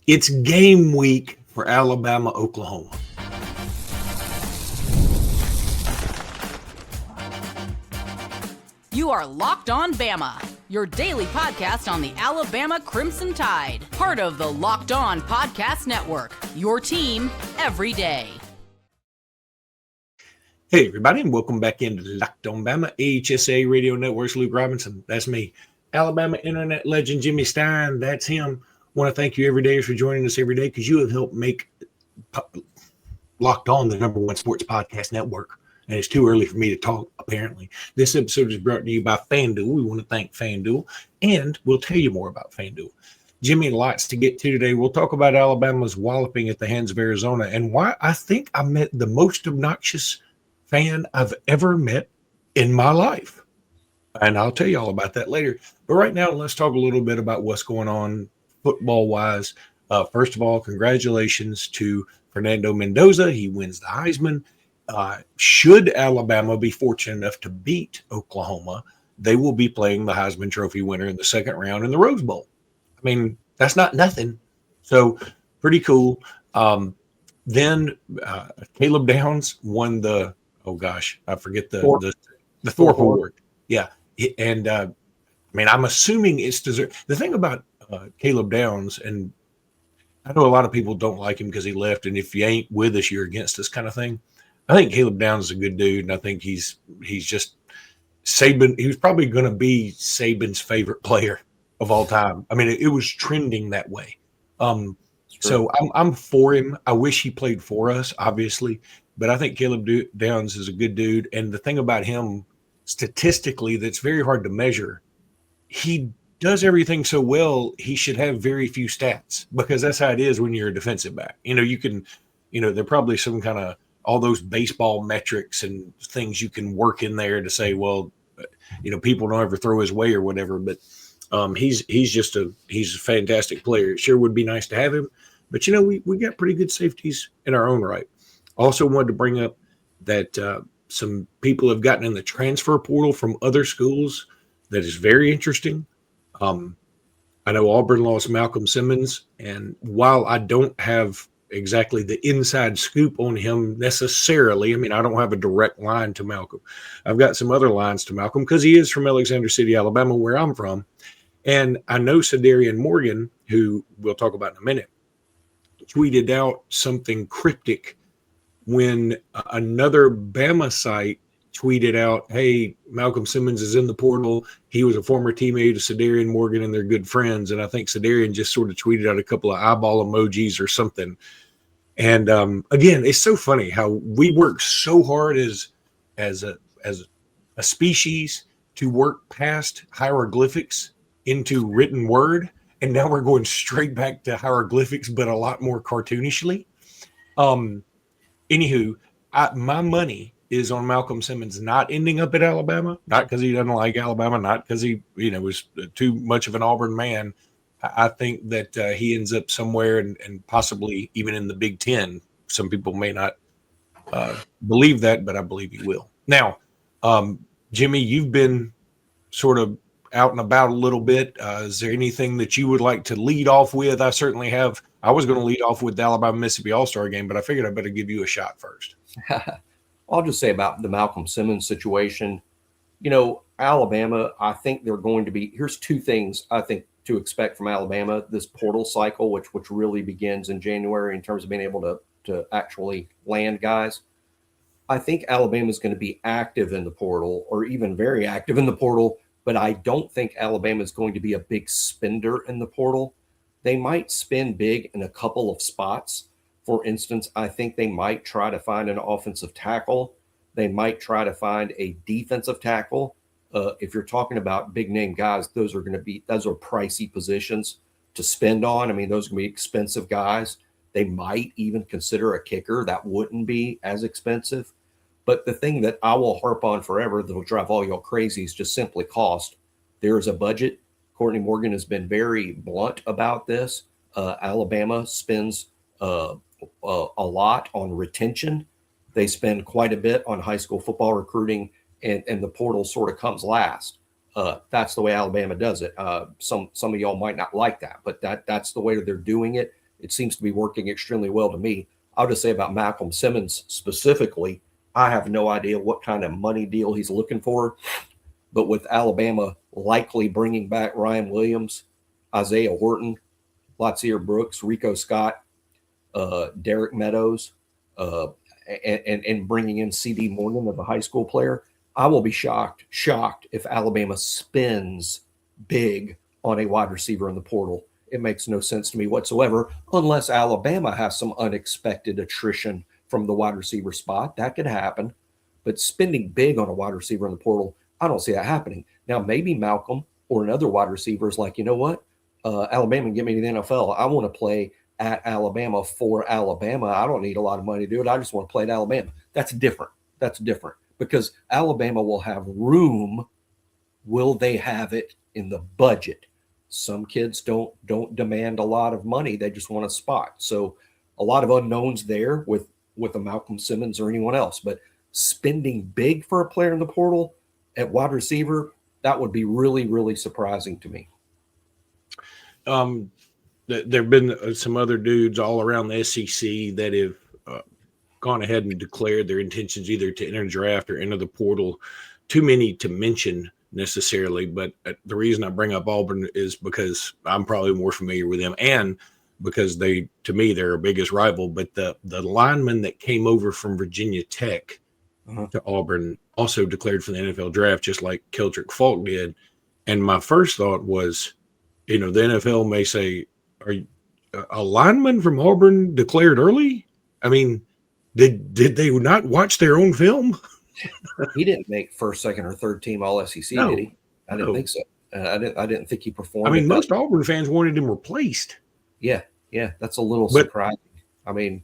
It's game week for Alabama, Oklahoma. You are Locked On Bama, your daily podcast on the Alabama Crimson Tide, part of the Locked On Podcast Network, your team every day. Hey, everybody, and welcome back into Locked On Bama, AHSA Radio Network's Luke Robinson. That's me. Alabama internet legend Jimmy Stein, that's him. Want to thank you every day for joining us every day because you have helped make Locked On the #1 sports podcast network. And it's too early for me to talk, apparently. This episode is brought to you by FanDuel. We want to thank FanDuel, and we'll tell you more about FanDuel. Jimmy, lots to get to today. We'll talk about Alabama's walloping at the hands of Arizona and why I think I met the most obnoxious fan I've ever met in my life. And I'll tell you all about that later. But right now, let's talk a little bit about what's going on football-wise. First of all, congratulations to Fernando Mendoza. He wins the Heisman. Should Alabama be fortunate enough to beat Oklahoma, they will be playing the Heisman Trophy winner in the second round in the Rose Bowl. I mean, that's not nothing. So pretty cool. Then Caleb Downs won the, I forget the Thorpe Award. Yeah. And I mean, I'm assuming it's deserved. The thing about Caleb Downs, and I know a lot of people don't like him because he left, and if you ain't with us, you're against us kind of thing. I think Caleb Downs is a good dude, and I think he's just Saban. He was probably going to be Saban's favorite player of all time. I mean, it was trending that way. So I'm for him. I wish he played for us, obviously, but I think Caleb Downs is a good dude. And the thing about him, statistically, that's very hard to measure. He does everything so well. He should have very few stats because that's how it is when you're a defensive back. You can, there probably some kind of all those baseball metrics and things you can work in there to say, well, people don't ever throw his way or whatever. But he's a fantastic player. It sure would be nice to have him. But, we got pretty good safeties in our own right. Also wanted to bring up that some people have gotten in the transfer portal from other schools. That is very interesting. I know Auburn lost Malcolm Simmons. And while I don't have exactly the inside scoop on him necessarily, I mean, I don't have a direct line to Malcolm. I've got some other lines to Malcolm because he is from Alexander City, Alabama, where I'm from. And I know Sadarian Morgan, who we'll talk about in a minute, tweeted out something cryptic when another Bama site tweeted out, hey, Malcolm Simmons is in the portal. He was a former teammate of Sadarian Morgan, and they're good friends. And I think Sadarian just sort of tweeted out a couple of eyeball emojis or something. And again, it's so funny how we work so hard as a species to work past hieroglyphics into written word. And now we're going straight back to hieroglyphics, but a lot more cartoonishly. Anywho, my money is on Malcolm Simmons not ending up at Alabama, not because he doesn't like Alabama, not because he, was too much of an Auburn man. I think that he ends up somewhere and possibly even in the Big Ten. Some people may not believe that, but I believe he will. Now, Jimmy, you've been sort of out and about a little bit. Is there anything that you would like to lead off with? I certainly have. I was going to lead off with the Alabama-Mississippi All-Star game, but I figured I better give you a shot first. I'll just say about the Malcolm Simmons situation. Alabama, I think they're going to be – here's two things I think to expect from Alabama, this portal cycle, which really begins in January in terms of being able to actually land guys. I think Alabama is going to be active in the portal or even very active in the portal, but I don't think Alabama is going to be a big spender in the portal. They might spend big in a couple of spots. For instance, I think they might try to find an offensive tackle. They might try to find a defensive tackle. If you're talking about big name guys, those are pricey positions to spend on. I mean, those are going to be expensive guys. They might even consider a kicker. That wouldn't be as expensive. But the thing that I will harp on forever that will drive all y'all crazy is just simply cost. There is a budget. Courtney Morgan has been very blunt about this. Alabama spends a lot on retention. They spend quite a bit on high school football recruiting, and the portal sort of comes last. That's the way Alabama does it. Some of y'all might not like that, but that's the way that they're doing it. It seems to be working extremely well to me. I'll just say about Malcolm Simmons specifically, I have no idea what kind of money deal he's looking for. But with Alabama likely bringing back Ryan Williams, Isaiah Horton, Latsier Brooks, Rico Scott, Derek Meadows, and bringing in C.D. Morgan as a high school player, I will be shocked if Alabama spends big on a wide receiver in the portal. It makes no sense to me whatsoever, unless Alabama has some unexpected attrition from the wide receiver spot. That could happen. But spending big on a wide receiver in the portal, I don't see that happening. Now, maybe Malcolm or another wide receiver is like, you know what? Alabama, get me to the NFL. I want to play at Alabama for Alabama. I don't need a lot of money to do it. I just want to play at Alabama. That's different. Because Alabama will have room. Will they have it in the budget? Some kids don't demand a lot of money. They just want a spot. So a lot of unknowns there with a Malcolm Simmons or anyone else. But spending big for a player in the portal at wide receiver, that would be really, really surprising to me. There have been some other dudes all around the SEC that have gone ahead and declared their intentions either to enter the draft or enter the portal. Too many to mention necessarily, but the reason I bring up Auburn is because I'm probably more familiar with them, and because they're our biggest rival. But the lineman that came over from Virginia Tech to Auburn also declared for the NFL draft, just like Keldrick Falk did. And my first thought was, the NFL may say, "Are you, a lineman from Auburn declared early?" I mean, did they not watch their own film? He didn't make first, second, or third team All SEC, no, did he? I didn't think so. I didn't think he performed. I mean, most Auburn fans wanted him replaced. Yeah, that's a little surprising. I mean,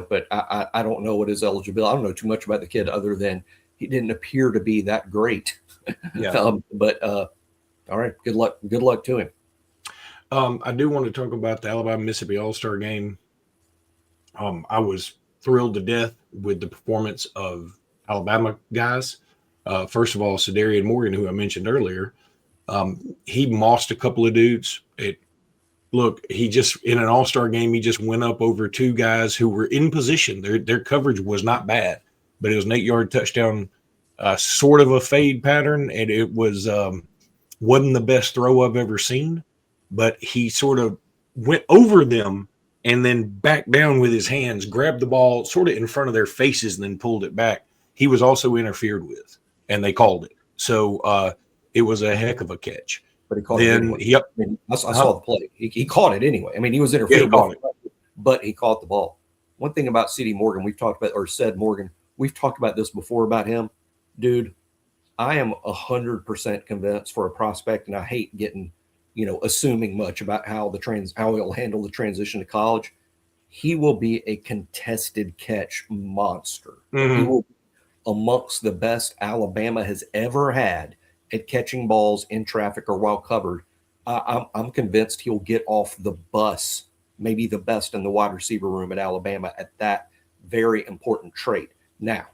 but I don't know what his eligibility. I don't know too much about the kid other than he didn't appear to be that great. Yeah. But all right, good luck to him. I do want to talk about the Alabama-Mississippi All-Star game. I was thrilled to death with the performance of Alabama guys. First of all, Sadarian Morgan, who I mentioned earlier, he mossed a couple of dudes. He just, in an all-star game, he just went up over two guys who were in position. Their coverage was not bad, but it was an 8-yard touchdown, sort of a fade pattern, and it wasn't the best throw I've ever seen, but he sort of went over them and then backed down with his hands, grabbed the ball sort of in front of their faces and then pulled it back. He was also interfered with, and they called it. So it was a heck of a catch. But he caught it anyway. I saw the play. He caught it anyway. I mean, he was interfered, but he caught the ball. One thing about C.D. Morgan, we've talked about this before about him. Dude, I am 100% convinced for a prospect, and I hate getting, assuming much about how he'll handle the transition to college. He will be a contested catch monster. Mm-hmm. He will be amongst the best Alabama has ever had at catching balls in traffic or while covered. I'm convinced he'll get off the bus, maybe the best in the wide receiver room at Alabama at that very important trait. Now,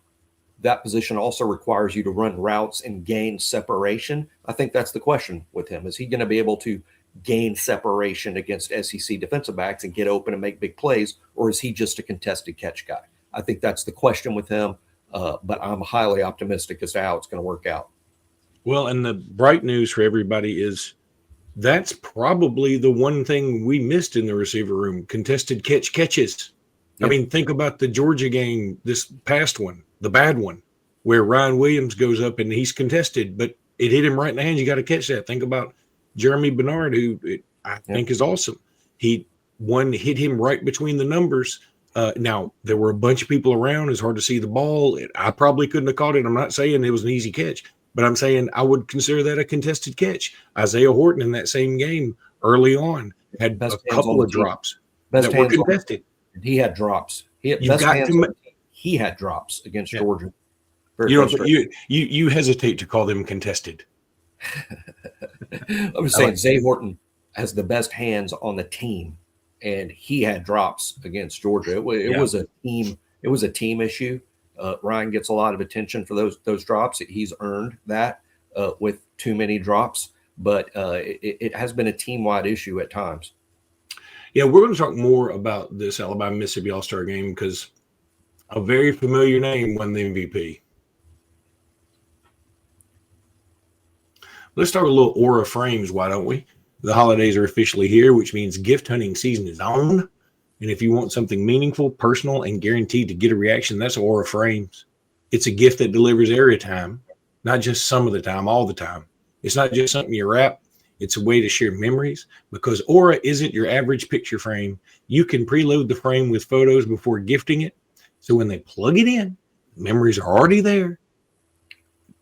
that position also requires you to run routes and gain separation. I think that's the question with him. Is he going to be able to gain separation against SEC defensive backs and get open and make big plays, or is he just a contested catch guy? I think that's the question with him, but I'm highly optimistic as to how it's going to work out. Well, and the bright news for everybody is that's probably the one thing we missed in the receiver room, contested catches. Yep. I mean, think about the Georgia game, this past one, the bad one, where Ryan Williams goes up and he's contested, but it hit him right in the hands. You got to catch that. Think about Jeremy Bernard, who I think is awesome. Hit him right between the numbers. Now, there were a bunch of people around. It's hard to see the ball. I probably couldn't have caught it. I'm not saying it was an easy catch, but I'm saying I would consider that a contested catch. Isaiah Horton in that same game early on had a couple of drops that were contested. He had drops. He had drops against Georgia. You hesitate to call them contested. I was saying Zay Horton has the best hands on the team, and he had drops against Georgia. It was a team. It was a team issue. Ryan gets a lot of attention for those drops. He's earned that with too many drops, but it has been a team-wide issue at times. Yeah, we're going to talk more about this Alabama-Mississippi All-Star game because a very familiar name won the MVP. Let's start with a little aura frames, why don't we? The holidays are officially here, which means gift hunting season is on. And if you want something meaningful, personal, and guaranteed to get a reaction, that's Aura Frames. It's a gift that delivers every time, not just some of the time, all the time. It's not just something you wrap. It's a way to share memories because Aura isn't your average picture frame. You can preload the frame with photos before gifting it. So when they plug it in, memories are already there.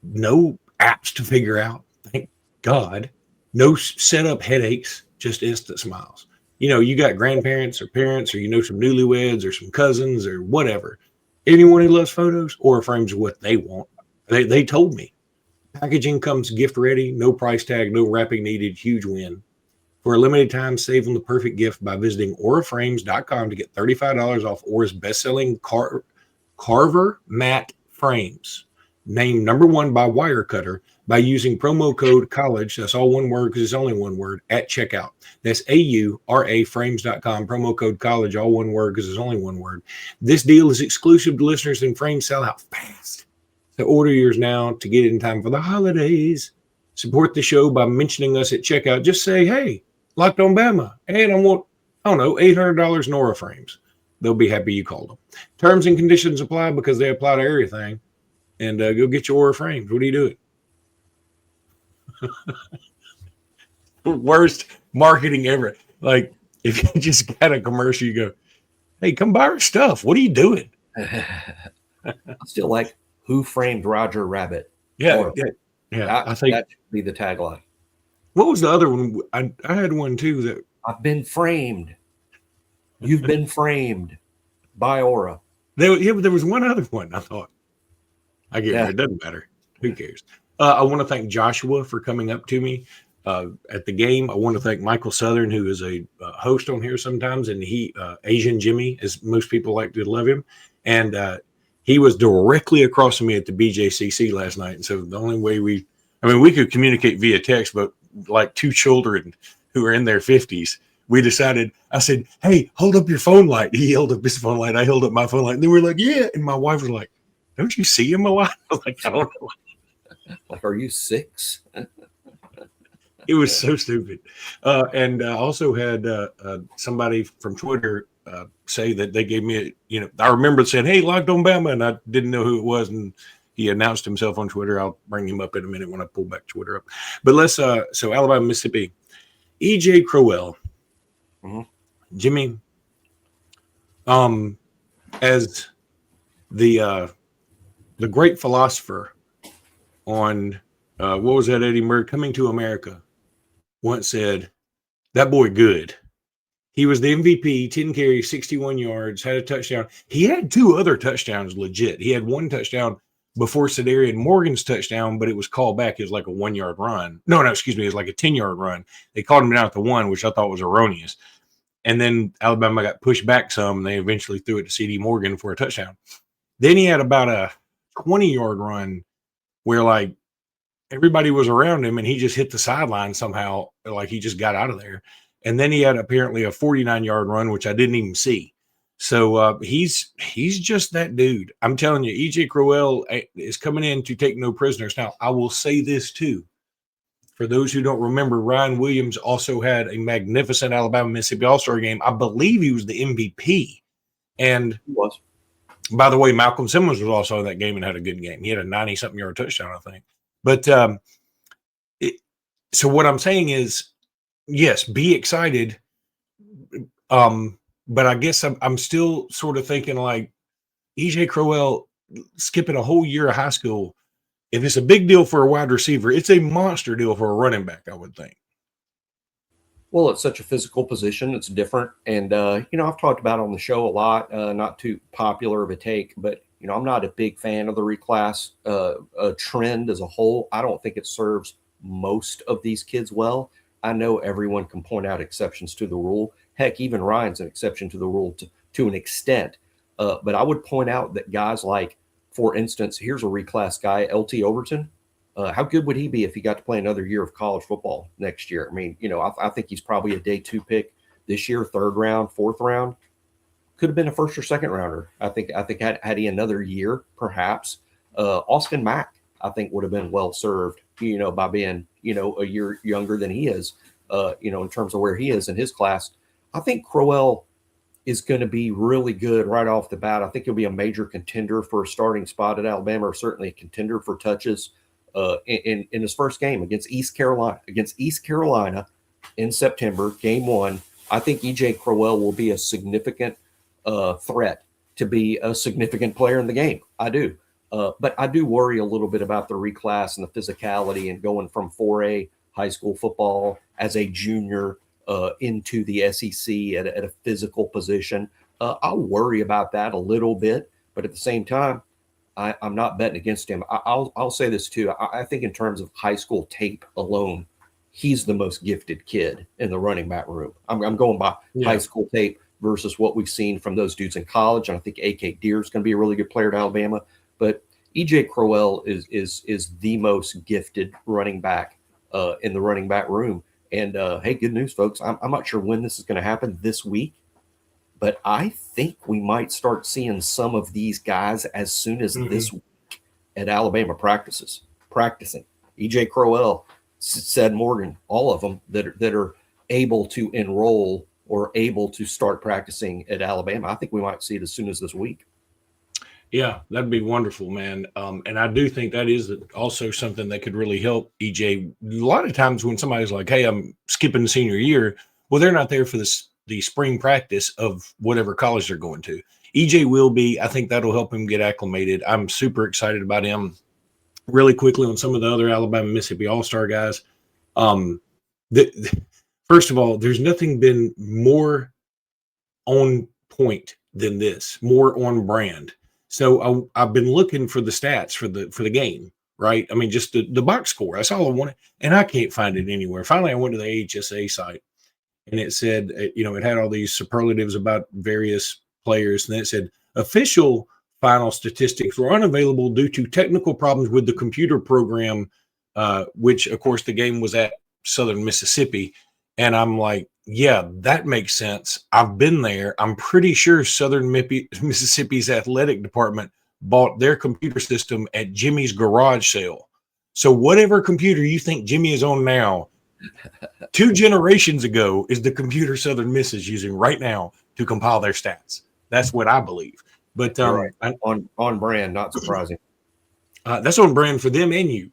No apps to figure out. Thank God. No setup headaches, just instant smiles. You know, you got grandparents or parents or, you know, some newlyweds or some cousins or whatever. Anyone who loves photos, Aura Frames is what they want. They told me. Packaging comes gift ready, no price tag, no wrapping needed, huge win. For a limited time, save them the perfect gift by visiting auraframes.com to get $35 off Aura's best-selling Carver Matte Frames. Named #1 by Wirecutter by using promo code COLLEGE, that's all one word because it's only one word, at checkout. That's AURAFrames.com, promo code COLLEGE, all one word because it's only one word. This deal is exclusive to listeners and frames sell out fast. So order yours now to get it in time for the holidays. Support the show by mentioning us at checkout. Just say, hey, Locked On Bama, and I want, $800 in Aura Frames. They'll be happy you called them. Terms and conditions apply because they apply to everything. And go get your Aura Frames. What are you doing? Worst marketing ever. Like, if you just got a commercial, you go, hey, come buy our stuff. What are you doing? I still like Who Framed Roger Rabbit. Yeah. I think that should be the tagline. What was the other one? I had one too that I've been framed. You've been framed by Aura. There was one other one. I thought. It doesn't matter. Who cares? I want to thank Joshua for coming up to me at the game. I want to thank Michael Southern, who is a host on here sometimes, and he Asian Jimmy, as most people like to love him, and he was directly across from me at the BJCC last night. And so the only way we could communicate via text, but like two children who are in their 50s, we decided, I said, hey, hold up your phone light. He held up his phone light. I held up my phone light. And they were like, yeah. And my wife was like, don't you see him a lot? I was like, I don't know. Like, are you 6? It was so stupid. And I also had somebody from Twitter say that they gave me I remember saying, hey, Locked On Bama, and I didn't know who it was. And he announced himself on Twitter. I'll bring him up in a minute when I pull back Twitter up. But let's, so Alabama, Mississippi, E.J. Crowell, Jimmy, as the great philosopher on, what was that, Eddie Murray, Coming to America, once said, that boy good. He was the MVP, 10 carries, 61 yards, had a touchdown. He had 2 other touchdowns legit. He had one touchdown before Sedarian Morgan's touchdown, but it was called back. It was like a 1-yard run. No, excuse me. It was like a 10-yard run. They called him down at the 1, which I thought was erroneous. And then Alabama got pushed back some, and they eventually threw it to C.D. Morgan for a touchdown. Then he had about a 20-yard run where, like, everybody was around him, and he just hit the sideline somehow, like he just got out of there. And then he had apparently a 49-yard run, which I didn't even see. So he's just that dude. I'm telling you, E.J. Crowell is coming in to take no prisoners. Now, I will say this, too. For those who don't remember, Ryan Williams also had a magnificent Alabama-Mississippi All-Star game. I believe he was the MVP. And he was. By the way, Malcolm Simmons was also in that game and had a good game. He had a 90-something yard touchdown, I think. But so what I'm saying is, yes, be excited. But I guess I'm still sort of thinking like E.J. Crowell skipping a whole year of high school. If it's a big deal for a wide receiver, it's a monster deal for a running back, I would think. Well, it's such a physical position. It's different. And, I've talked about it on the show a lot, not too popular of a take, but, I'm not a big fan of the reclass trend as a whole. I don't think it serves most of these kids well. I know everyone can point out exceptions to the rule. Heck, even Ryan's an exception to the rule to an extent. But I would point out that guys like, for instance, here's a reclass guy, LT Overton. How good would he be if he got to play another year of college football next year? I mean, I think he's probably a day 2 pick, this year, 3rd round, 4th round, could have been a 1st or 2nd rounder. I think had he another year, perhaps. Austin Mack, I think, would have been well served, by being, a year younger than he is, in terms of where he is in his class. I think Crowell is going to be really good right off the bat. I think he'll be a major contender for a starting spot at Alabama, or certainly a contender for touches in his first game against East Carolina. Against East Carolina in September, game 1, I think E.J. Crowell will be a significant threat to be a significant player in the game. I do. But I do worry a little bit about the reclass and the physicality and going from 4A high school football as a junior into the SEC at a physical position. I'll worry about that a little bit, but at the same time, I'm not betting against him. I'll say this too. I think in terms of high school tape alone, he's the most gifted kid in the running back room. I'm going by high school tape versus what we've seen from those dudes in college. And I think A.K. Deere is going to be a really good player at Alabama, but E.J. Crowell is the most gifted running back in the running back room. And hey, good news, folks. I'm not sure when this is going to happen this week, but I think we might start seeing some of these guys as soon as this week at Alabama practicing. E.J. Crowell, Ced Morgan, all of them that are able to enroll or able to start practicing at Alabama. I think we might see it as soon as this week. Yeah, that'd be wonderful, man. And I do think that is also something that could really help EJ. A lot of times when somebody's like, hey, I'm skipping the senior year, well, they're not there for the spring practice of whatever college they're going to. EJ will be. I think that'll help him get acclimated. I'm super excited about him. Really quickly on some of the other Alabama, Mississippi All-Star guys. First of all, there's nothing been more on point than this, more on brand. So I've been looking for the stats for the game, right? I mean, just the box score. That's all I wanted, and I can't find it anywhere. Finally, I went to the AHSA site, and it said, it had all these superlatives about various players, and then it said official final statistics were unavailable due to technical problems with the computer program, which, of course, the game was at Southern Mississippi. And I'm like, yeah, that makes sense. I've been there. I'm pretty sure Southern Mississippi's athletic department bought their computer system at Jimmy's garage sale. So whatever computer you think Jimmy is on now, 2 generations ago is the computer Southern Miss is using right now to compile their stats. That's what I believe. But right. On brand, not surprising. That's on brand for them and you.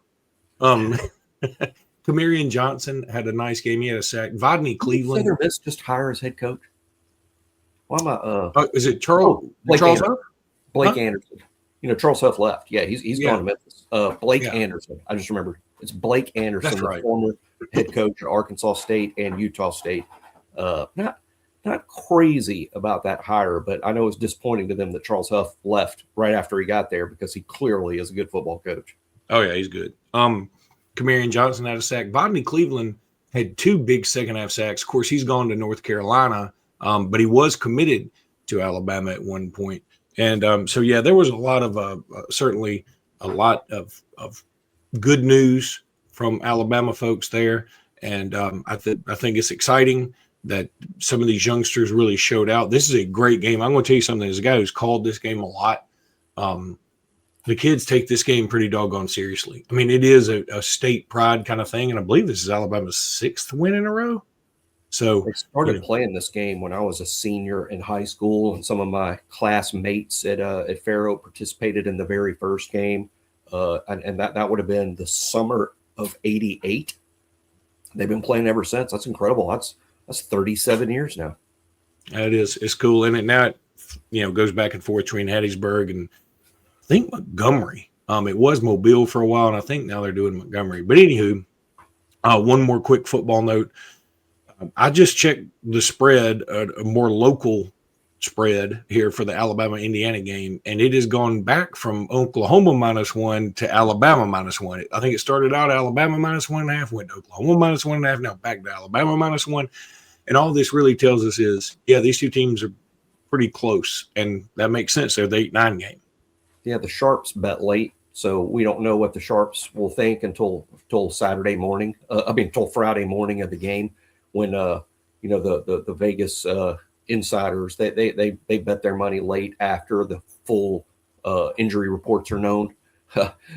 Kamarian Johnson had a nice game. He had a sack. Vodney Cleveland. Southern Miss just hire as head coach. Why am I? Is it Charles? Charles Huff? Blake Anderson. Charles Huff left. Yeah, he's gone to Memphis. Blake Anderson. I just remember it's Blake Anderson, That's right. The former head coach at Arkansas State and Utah State. Not crazy about that hire, but I know it's disappointing to them that Charles Huff left right after he got there because he clearly is a good football coach. Oh yeah, he's good. Kamarian Johnson had a sack. Vodney Cleveland had 2 big second-half sacks. Of course, he's gone to North Carolina, but he was committed to Alabama at one point. And there was a lot of certainly a lot of good news from Alabama folks there. And I think it's exciting that some of these youngsters really showed out. This is a great game. I'm going to tell you something. As a guy who's called this game a lot, the kids take this game pretty doggone seriously. I mean, it is a state pride kind of thing, and I believe this is Alabama's 6th win in a row. So I started playing this game when I was a senior in high school, and some of my classmates at Fair Oak participated in the very first game, and that would have been the summer of '88. They've been playing ever since. That's incredible. That's 37 years now. It is. It's cool, and now it goes back and forth between Hattiesburg and I think Montgomery. It was Mobile for a while, and I think now they're doing Montgomery. But anywho, one more quick football note. I just checked the spread, a more local spread here for the Alabama-Indiana game, and it has gone back from Oklahoma -1 to Alabama -1. I think it started out Alabama -1.5, went to Oklahoma -1.5, now back to Alabama -1. And all this really tells us is, these 2 teams are pretty close, and that makes sense. They're the 8-9 game. Yeah, the Sharps bet late, so we don't know what the Sharps will think until Saturday morning. Until Friday morning of the game, when the Vegas insiders, they bet their money late after the full injury reports are known.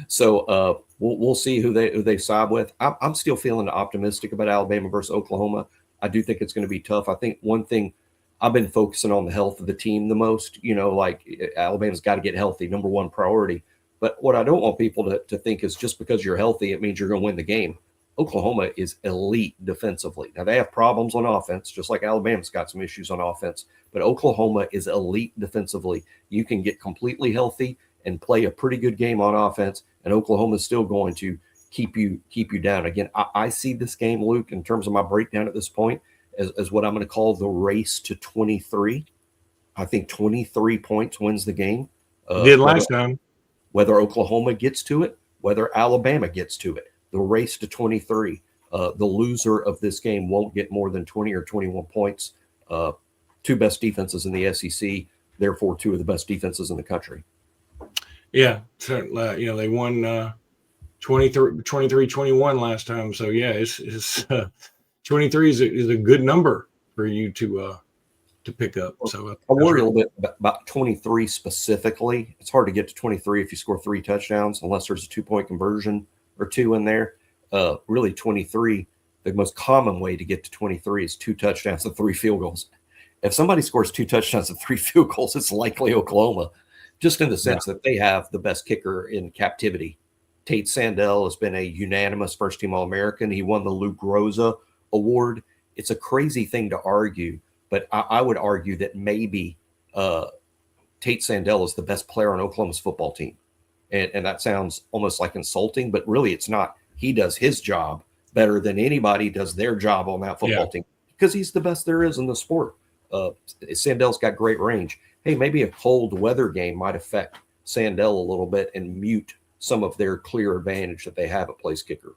So we'll see who they side with. I'm still feeling optimistic about Alabama versus Oklahoma. I do think it's going to be tough. I think one thing I've been focusing on the health of the team the most. Like Alabama's got to get healthy, number one priority. But what I don't want people to think is just because you're healthy, it means you're going to win the game. Oklahoma is elite defensively. Now, they have problems on offense, just like Alabama's got some issues on offense. But Oklahoma is elite defensively. You can get completely healthy and play a pretty good game on offense, and Oklahoma is still going to keep you down. Again, I see this game, Luke, in terms of my breakdown at this point, as what I'm going to call the race to 23. I think 23 points wins the game. Did last time. Whether Oklahoma gets to it, whether Alabama gets to it, the race to 23. The loser of this game won't get more than 20 or 21 points. Two best defenses in the SEC, therefore two of the best defenses in the country. Yeah, certainly. They won 23-21 last time. So yeah, it's 23 is a good number for you to pick up. So I worry a little bit about 23 specifically. It's hard to get to 23 if you score 3 touchdowns, unless there's a 2-point conversion or 2 in there. Really, 23, the most common way to get to 23 is 2 touchdowns and 3 field goals. If somebody scores 2 touchdowns and 3 field goals, it's likely Oklahoma, just in the sense that they have the best kicker in captivity. Tate Sandell has been a unanimous first-team All-American. He won the Luke Rosa Award. It's a crazy thing to argue, but I would argue that maybe Tate Sandell is the best player on Oklahoma's football team. And that sounds almost like insulting, but really it's not. He does his job better than anybody does their job on that football team because he's the best there is in the sport. Sandell's got great range. Hey, maybe a cold weather game might affect Sandell a little bit and mute some of their clear advantage that they have at place kicker.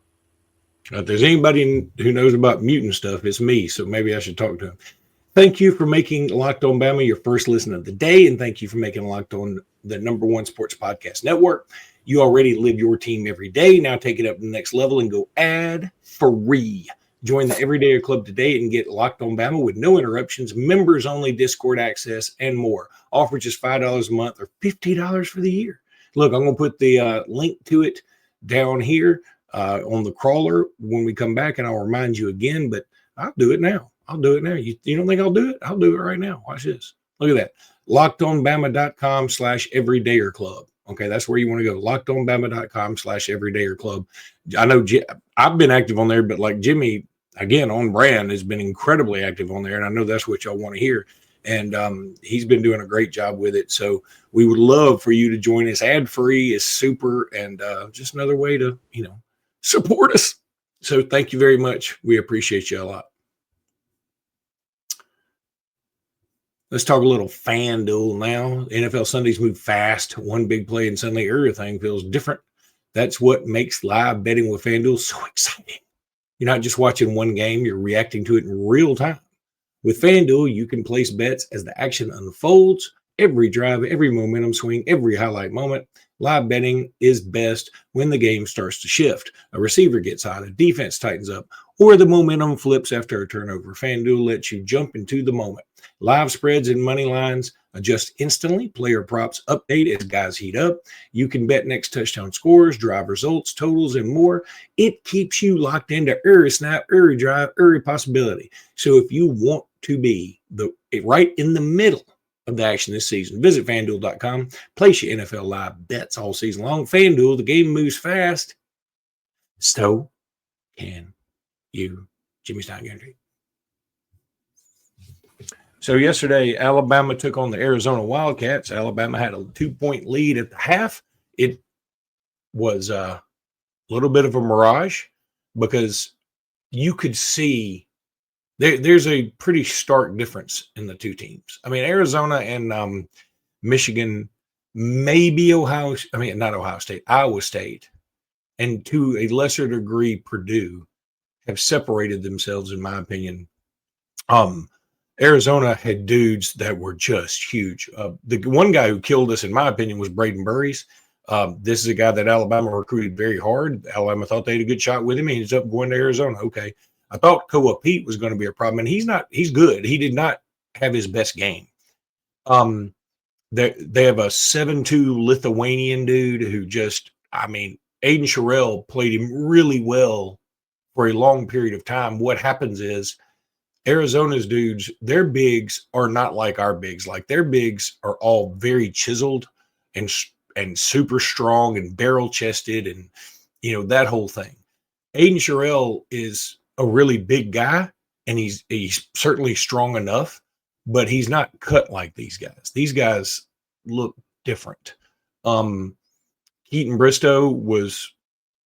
If there's anybody who knows about mutant stuff, it's me. So maybe I should talk to him. Thank you for making Locked On Bama your first listen of the day, and thank you for making Locked On the #1 sports podcast network. You already live your team every day. Now take it up to the next level and go ad-free. Join the Everydayer Club today and get Locked On Bama with no interruptions, members-only Discord access, and more. Offer just $5 a month or $50 for the year. Look, I'm going to put the link to it down here on the crawler when we come back, and I'll remind you again, but I'll do it now. You don't think I'll do it? I'll do it right now. Watch this. Look at that. LockedOnBama.com/Everydayer Club. Okay, that's where you want to go. LockedOnBama.com/Everydayer Club. I know I've been active on there, but like Jimmy, again, on brand, has been incredibly active on there, and I know that's what y'all want to hear. And he's been doing a great job with it. So we would love for you to join us. Ad-free is super, and just another way to, support us. So thank you very much. We appreciate you a lot. Let's talk a little FanDuel now. NFL Sundays move fast. One big play and suddenly everything feels different. That's what makes live betting with FanDuel so exciting. You're not just watching one game, you're reacting to it in real time. With FanDuel, you can place bets as the action unfolds. Every drive, every momentum swing, every highlight moment. Live betting is best when the game starts to shift. A receiver gets hot, a defense tightens up, or the momentum flips after a turnover. FanDuel lets you jump into the moment. Live spreads and money lines adjust instantly. Player props update as guys heat up. You can bet next touchdown scores, drive results, totals, and more. It keeps you locked into every snap, every drive, every possibility. So if you want to be right in the middle of the action this season, visit FanDuel.com. Place your NFL live bets all season long. FanDuel, the game moves fast. So can you. Jimmy Stein guarantee. So yesterday, Alabama took on the Arizona Wildcats. Alabama had a 2-point lead at the half. It was a little bit of a mirage because you could see there's a pretty stark difference in the two teams. I mean, Arizona and Michigan, maybe Iowa State, and to a lesser degree, Purdue have separated themselves, in my opinion. Arizona had dudes that were just huge. The one guy who killed us, in my opinion, was Braden Burries. This is a guy that Alabama recruited very hard. Alabama thought they had a good shot with him. He ends up going to Arizona. Okay. I thought Koa Pete was going to be a problem, and he's good. He did not have his best game. They have a 7'2" Lithuanian dude who just, Aiden Sherrill played him really well for a long period of time. What happens is Arizona's dudes, their bigs are not like our bigs. Like their bigs are all very chiseled and super strong and barrel chested and, that whole thing. Aiden Sherrill is a really big guy, and he's certainly strong enough, but he's not cut like these guys. These guys look different. Keaton Bristow was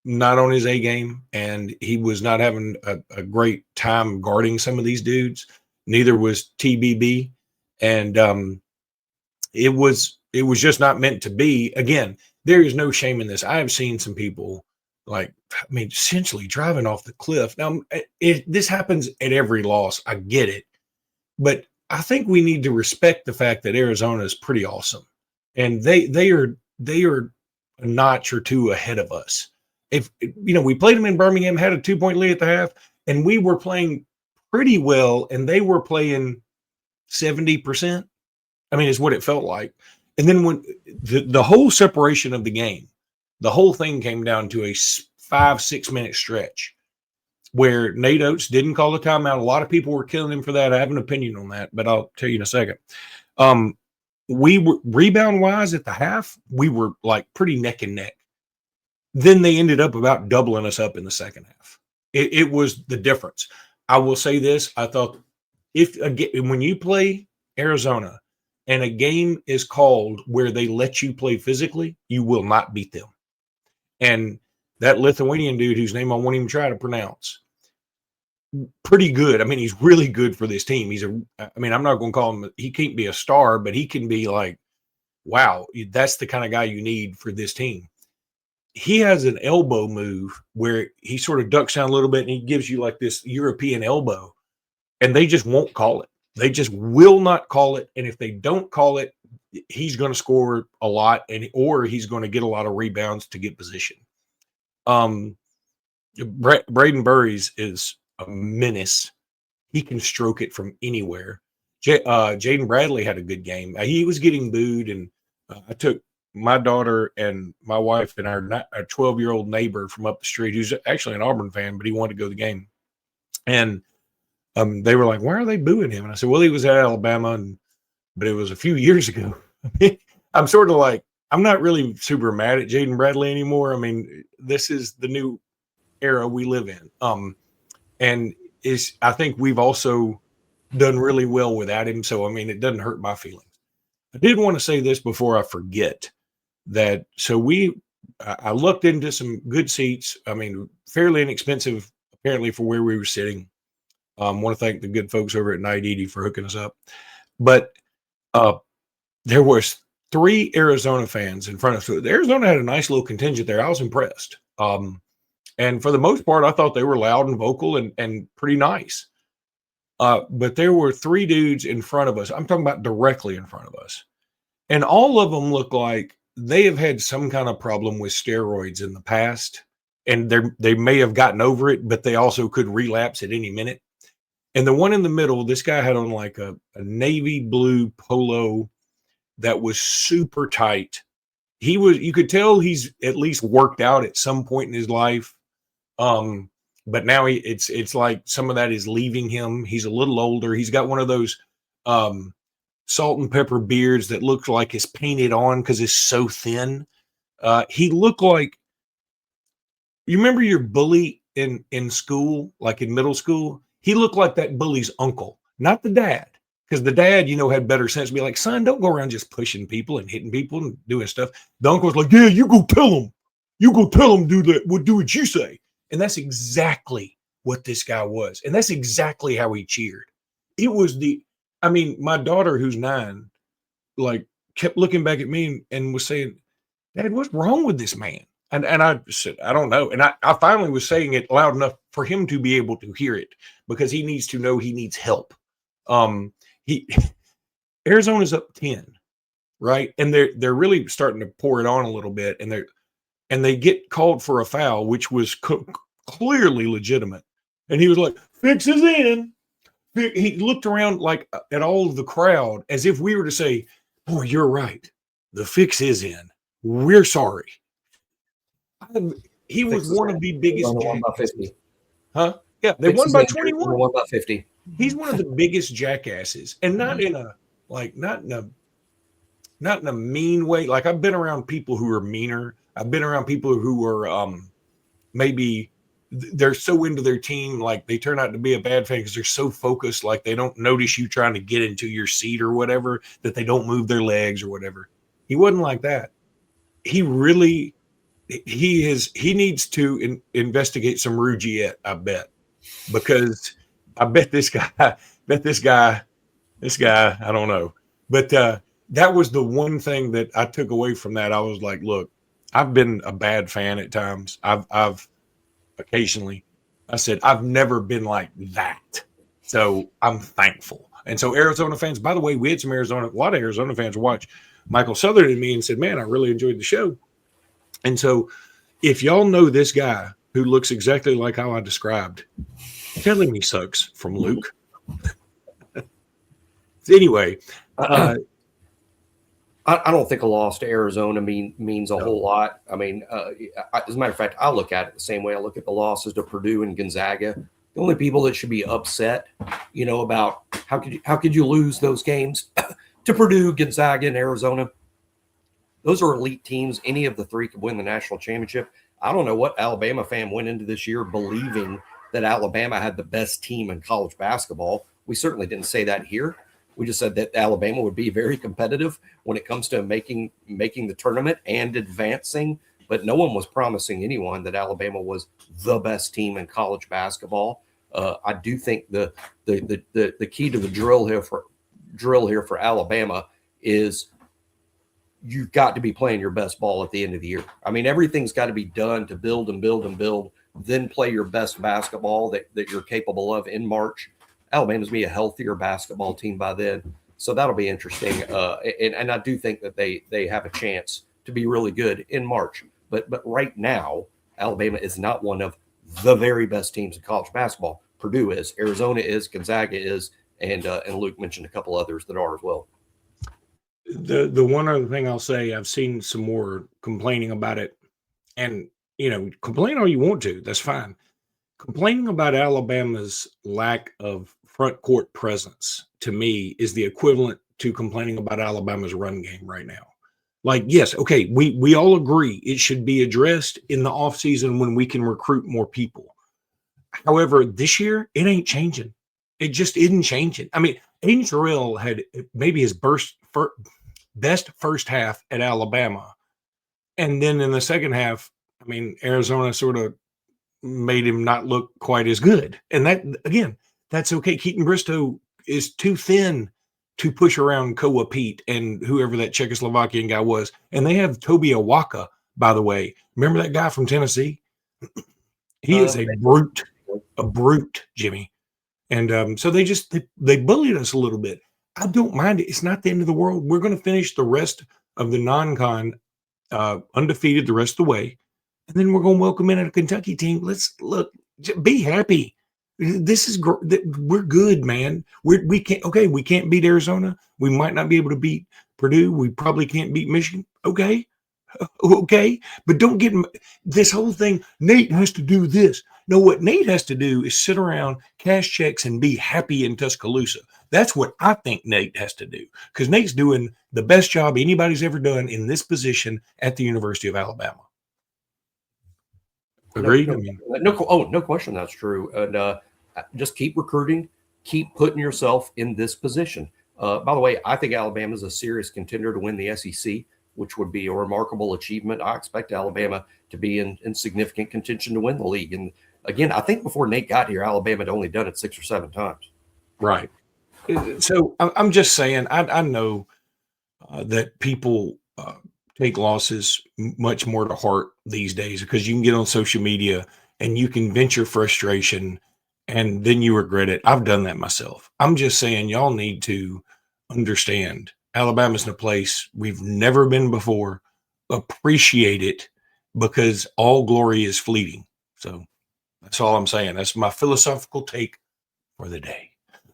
not on his A game, and he was not having a great time guarding some of these dudes. Neither was TBB. And it was just not meant to be. Again, there is no shame in this. I have seen some people essentially driving off the cliff. Now, this happens at every loss. I get it. But I think we need to respect the fact that Arizona is pretty awesome. And they are a notch or two ahead of us. If we played them in Birmingham, had a 2-point lead at the half, and we were playing pretty well, and they were playing 70%. Is what it felt like. And then when the whole separation of the game, the whole thing came down to a 5-6 minute stretch where Nate Oates didn't call the timeout. A lot of people were killing him for that. I have an opinion on that, but I'll tell you in a second. We were rebound wise at the half, we were like pretty neck and neck. Then they ended up about doubling us up in the second half. It was the difference. I will say this. I thought when you play Arizona and a game is called where they let you play physically, you will not beat them. And that Lithuanian dude whose name I won't even try to pronounce, pretty good. He's really good for this team. I'm not going to call him, he can't be a star, but he can be like, wow, that's the kind of guy you need for this team. He has an elbow move where he sort of ducks down a little bit and he gives you like this European elbow, and they just won't call it. They just will not call it. And if they don't call it, he's going to score a lot, or he's going to get a lot of rebounds to get position. Braden Burries is a menace. He can stroke it from anywhere. Jaden Bradley had a good game. He was getting booed, and I took my daughter and my wife and our 12-year-old neighbor from up the street, who's actually an Auburn fan, but he wanted to go to the game. And they were like, why are they booing him? And I said, well, he was at Alabama, but it was a few years ago. I'm sort of like, I'm not really super mad at Jaden Bradley anymore. This is the new era we live in. And I think we've also done really well without him. So, it doesn't hurt my feelings. I did want to say this before I forget that. So I looked into some good seats. Fairly inexpensive, apparently, for where we were sitting. Want to thank the good folks over at Night Edie for hooking us up. But there was 3 Arizona fans in front of us. Arizona had a nice little contingent there. I was impressed. And for the most part, I thought they were loud and vocal and pretty nice. But there were 3 dudes in front of us. I'm talking about directly in front of us. And all of them look like they have had some kind of problem with steroids in the past. And they may have gotten over it, but they also could relapse at any minute. And the one in the middle, this guy had on like a navy blue polo that was super tight. You could tell he's at least worked out at some point in his life. But now it's like some of that is leaving him. He's a little older. He's got one of those salt and pepper beards that looks like it's painted on because it's so thin. He looked like, you remember your bully in school, like in middle school? He looked like that bully's uncle, not the dad. Because the dad, had better sense to be like, son, don't go around just pushing people and hitting people and doing stuff. The uncle was like, yeah, you go tell him. You go tell him, do that. We'll do what you say. And that's exactly what this guy was. And that's exactly how he cheered. It was my daughter, who's 9, kept looking back at me and was saying, Dad, what's wrong with this man? And I said, I don't know. And I finally was saying it loud enough for him to be able to hear it, because he needs to know he needs help. Arizona's up 10, right? And they're really starting to pour it on a little bit, and they get called for a foul, which was clearly legitimate. And he was like, fix is in. He looked around like at all of the crowd as if we were to say, boy, you're right. The fix is in. We're sorry. He was one of the biggest jackasses. Huh? Yeah, they won by 21. They won by 50. He's one of the biggest jackasses, and not in a mean way. Like, I've been around people who are meaner. I've been around people who are maybe they're so into their team, like they turn out to be a bad fan because they're so focused, like they don't notice you trying to get into your seat or whatever, that they don't move their legs or whatever. He wasn't like that. He needs to investigate some Rugiet, I bet, because I bet this guy, I don't know. But that was the one thing that I took away from that. I was like, look, I've been a bad fan at times. I've occasionally, I said, I've never been like that. So I'm thankful. And so Arizona fans, by the way, we had a lot of Arizona fans watch Michael Southern and me and said, man, I really enjoyed the show. And so if y'all know this guy who looks exactly like how I described, tell him he sucks from Luke. Anyway, I don't think a loss to Arizona means a whole lot. I mean, as a matter of fact, I look at it the same way I look at the losses to Purdue and Gonzaga. The only people that should be upset, about how could you lose those games to Purdue, Gonzaga, and Arizona? Those are elite teams. Any of the three could win the national championship. I don't know what Alabama fan went into this year believing that Alabama had the best team in college basketball. We certainly didn't say that here. We just said that Alabama would be very competitive when it comes to making the tournament and advancing, but no one was promising anyone that Alabama was the best team in college basketball. I do think the key to the drill here for Alabama is you've got to be playing your best ball at the end of the year. I mean, everything's got to be done to build and build and build, then play your best basketball that you're capable of in March. Alabama's be a healthier basketball team by then. So that'll be interesting. And I do think that they have a chance to be really good in March. But right now, Alabama is not one of the very best teams in college basketball. Purdue is, Arizona is, Gonzaga is, and Luke mentioned a couple others that are as well. The one other thing I'll say, I've seen some more complaining about it. And, complain all you want to. That's fine. Complaining about Alabama's lack of front court presence, to me, is the equivalent to complaining about Alabama's run game right now. Like, yes, okay, we all agree it should be addressed in the offseason when we can recruit more people. However, this year, it ain't changing. It just isn't changing. I mean, Aiden Terrell had maybe his best first half at Alabama. And then in the second half, I mean, Arizona sort of made him not look quite as good. And that, again, that's okay. Keaton Bristow is too thin to push around Koa Pete and whoever that Czechoslovakian guy was. And they have Toby Awaka, by the way. Remember that guy from Tennessee? He is a brute, Jimmy. And so they bullied us a little bit. I don't mind it. It's not the end of the world. We're going to finish the rest of the non-con undefeated the rest of the way. And then we're going to welcome in a Kentucky team. Let's be happy. This is we're good, man. We can't beat Arizona. We might not be able to beat Purdue. We probably can't beat Michigan. Okay, but don't get this whole thing. Nate has to do this. No, what Nate has to do is sit around, cash checks, and be happy in Tuscaloosa. That's what I think Nate has to do, because Nate's doing the best job anybody's ever done in this position at the University of Alabama. Agreed? No question that's true. And just keep recruiting, keep putting yourself in this position. By the way, I think Alabama is a serious contender to win the SEC, which would be a remarkable achievement. I expect Alabama to be in significant contention to win the league. And again, I think before Nate got here, Alabama had only done it 6 or 7 times. Right. So I'm just saying, I know that people take losses much more to heart these days, because you can get on social media and you can vent your frustration and then you regret it. I've done that myself. I'm just saying, y'all need to understand Alabama's in a place we've never been before. Appreciate it, because all glory is fleeting. So That's all I'm saying. That's my philosophical take for the day.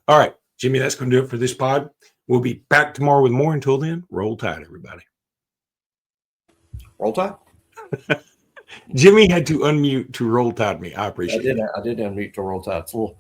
All right, Jimmy, that's going to do it for this pod. We'll be back tomorrow with more. Until then, roll tide, everybody. Roll Tide? Jimmy had to unmute to roll tide me. I appreciate it. I did unmute to Roll Tide. It's a little